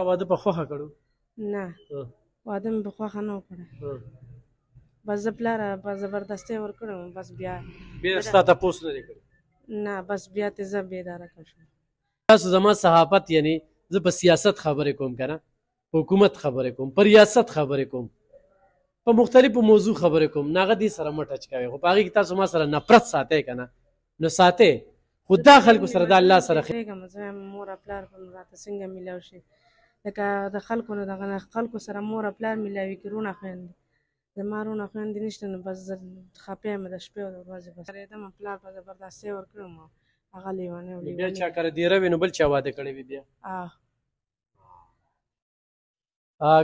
واده په خوښه کړو؟ نه واده مې په خوښه نه و کړی بس زه پلاره په زبردستۍ ورکړی وم بس بیا ستا تپوس نه دی کړی؟ نه بس بیا ترې زه بېداره شوم. تاسو زما صحافت یعنی زه په سیاست خبرې کوم که نه، په حکومت خبرې کوم، په ریاست خبرې کوم، په مختلفو موضوع خبرې کوم، نه هغه دې سره مه ټچ کوئ. خو په هغې کې تاسو ما سره نفرت ساتئ که نه، نو ساتئ، خو دا خلکو سره د الله سره زه یم مور او پلار به راته څنګه میلاو شي لکه د خلکو نه دغه نه خلکو سره مور او پلار میلاوي کړي رونه خویندې زما رونه خویندې نشته نو بس زه خفه یم د شپې او د ورځې بس ډارېدم پلار په زبردستۍ ورکړی وم هغه لیونی و بیا چا کره دیره وي نو بل چا واده کړی وي بیا.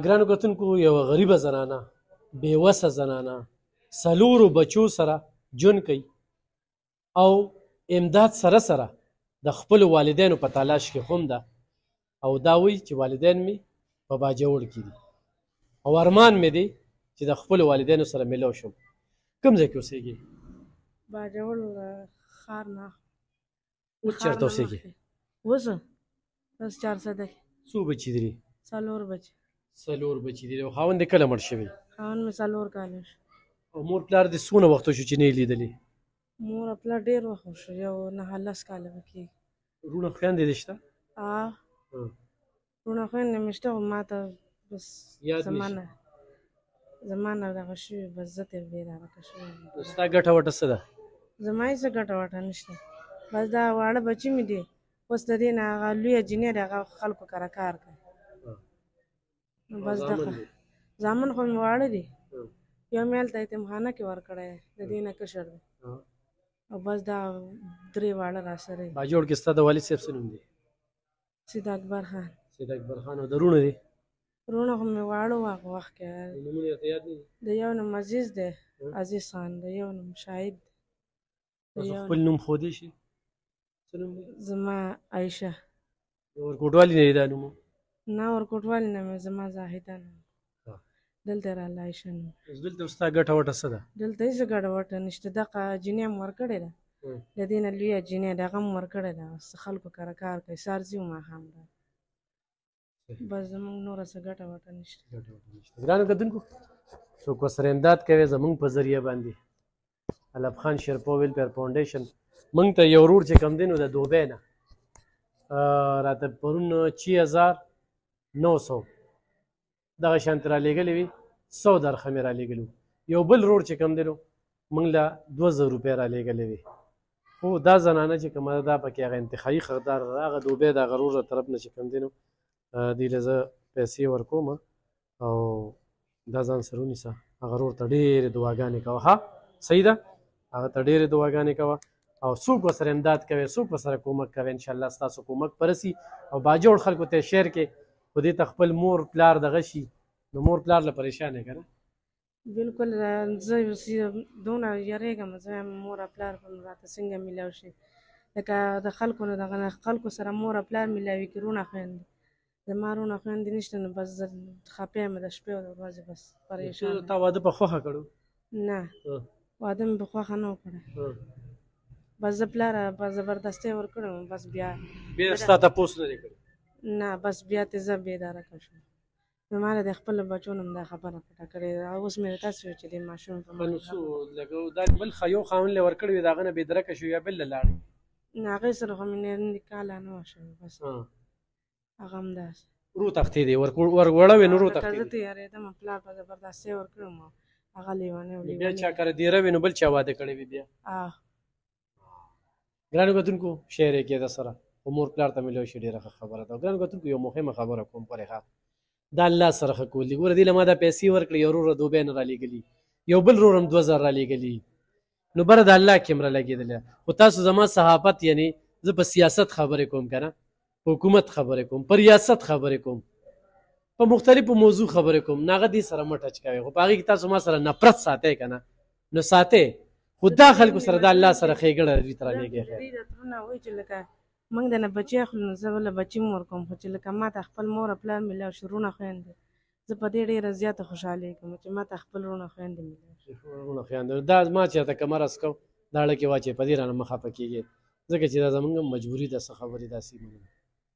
ګرانو کتونکو یوه غریبه زنانه بېوسه زنانه څلورو بچو سره ژوند کوي او امداد سره سره د خپلو والدینو په تلاش کې هم ده او دا وایي چې والدین مې په باجوړ کې دي او ارمان مې دی چې د خپلو والدینو سره میلاو شم. کوم ځای کې اوسېږي؟ باجوړ ښار نه. اوس چېرته اوسېږي؟ اوس بس 400 څو بچي دي؟ 4 بچي. 4 بچي دي. او خاوند دې کله مړ شوی؟ خاوند مې 4 کاله شو. او مور پلار دې څومره وخت شو چې نه یې لیدلي؟ مور او پلار ډېر وخت شو یو 9 کاله به کېږي. وروڼه خویندې دې شته؟ وروڼه خویندې مې شته خو ما ته بس زما نه دغه شوي بس زه ترې بېداره شوی. ستا ګټه وټه څه ده؟ زما هېڅ ګټه وټه نشته بس دا واړه بچي مې دي اوس د دې نه هغه لویه جینۍ دی هغه خلکو کره کار کوي نو بس دغه زامن خو مې واړه دي یو مې هلته یتیمخانه کې ورکړی د دې نه کشر دی او بس دا 3 واړه راسره دي. باجوړ کې ستا د والد صاحب څه نوم دی؟ سید اکبر خان. سید اکبر خان. او د وروڼه دي؟ وروڼه خو مې واړه وو هغه وخت کې. نومونه یې ورته یاد نه دي؟ د یو نوم عزیز دی عزیز خان، د یو نوم شاهد دی. خپل نوم ښودی شي؟ څه نوم دی؟ زما عایشه. ورکوټوالي نه دی دا نوم؟ نه ورکوټوالي نه مې زما زاهده نوم دلته راله عایشه نوم. دلته ستا ګټه وټه څه ده؟ دلته هېڅ ګټه وټه نشته دغه جینۍ مې ورکړې ده د دې نه لویه جینۍ ده هغه مې ورکړې ده خلکو کره کار کوي سهار ځي ماښام ده بس زمونږ نوره څه ګټه وټه نشته. ګرانو کتونکو څوک ورسره امداد کوي زمونږ په ذریعه باندې علب خان شیرپا ویلفیر فاونډیشن موږ ته یو ورور چې کوم دی نو د دوبۍ نه راته پرون 6900 دغه شانتې رالیږلې وي 100 درخه مې رالیږلي وو. یو بل ورور چې کوم دی نو موږ له 2000 روپۍ رالیږلې وي خو دا زنانه چې کومه ده دا پکې هغه انتخابي حقدار ده هغه دوبۍ د هغه ورور له طرف نه چې کوم دی نو دې له زه پیسې ورکوم او دا ځان سره ونیسه هغه ورور ته ډېرې دعاګانې کوه. ها صحیح ده هغه ته ډېرې دعاګانې کوه او څوک ورسره امداد کوي څوک ورسره کومک کوي انشاءالله ستاسو کومک برسي او باجوړ خلکو ته شیر کې خو دې ته خپل مور پلار دغه شي نو مور پلار له پریشان یې که نه؟ بلکل زه دونه یېرېږم زه یم مور او پلار به راته څنګه میلاو شي لکه د خلکو نه دغه نه خلکو سره مور او پلار میلاوي کړي رونه خویندې زما رونه خویندې نشته نو بس زه خفه یم د شپې او د ورځې بس پریشان. تا واده په خوښه کړو؟ نه واده مې په خوښه نه و کړی بس زه پلاره په زبردستۍ ورکړی وم بس بیا ستا تپوس نه دی کړی؟ نه بس بیا ترې زه بېداره شوم نو ما له د خپلو بچو نه دا خبره پټه کړې ده اوس مې تاسو چې د ماشوم په دا بل یو خاوند له ورکړی وي د هغه نه بېدرکه شو یا بل له لاړې؟ نه هغې سره خو مې نکاله نه وه شوې بس هغه همداسې ورو تښتېدې وړه وې نو ورو تښتېدې؟ زه تیارېدم پلار په زبردستۍ ورکړی وم هغه لیونی و بیا چا کره دیره وي نو بل چا واده کړی وي بیا. ګرانو کتونکو شعر یې کېده سره خو مور پلار ته میلاو شي ډېره ښه خبره ده. ګرانو کتونکو یو مهمه خبره کوم پرې ښه دا الله سره ښه کول دي. ګوره دې له ما دا پیسې ورکړې یو وروره دوبۍ نه رالیږلي یو بل ورور هم 2000 رالیږلي نو بره د الله کې هم رالګېدلی خو تاسو زما صحافت یعنی زه په سیاست خبرې کوم که نه په حکومت خبرې کوم په ریاست خبرې کوم په مختلفو موضوع خبرې کوم نه هغه دې سره مه ټچ کوئ خو په هغې کې تاسو ما سره نفرت ساتئ که نه نو ساتئ خو دا خلکو سره د الله سره ښېګړه دوی ته رالېږئ. وایي چې لکه موږ د نه بچي اخلو نو زه بله بچي م ورکوم خو چې لکه ما ته خپل مور او پلار میلاو شي وروڼه خویندې زه په دې ډېره زیاته خوشحالېږم چې ما ته خپل وروڼه خویندې میلاو شي. وروڼه خویندې دا ما چېرته که مرض کوم دا اړه کې واچوئ په دې رانه مه خفه کېږئ ځکه چې دا زموږ مجبوري ده څه خبرې داسې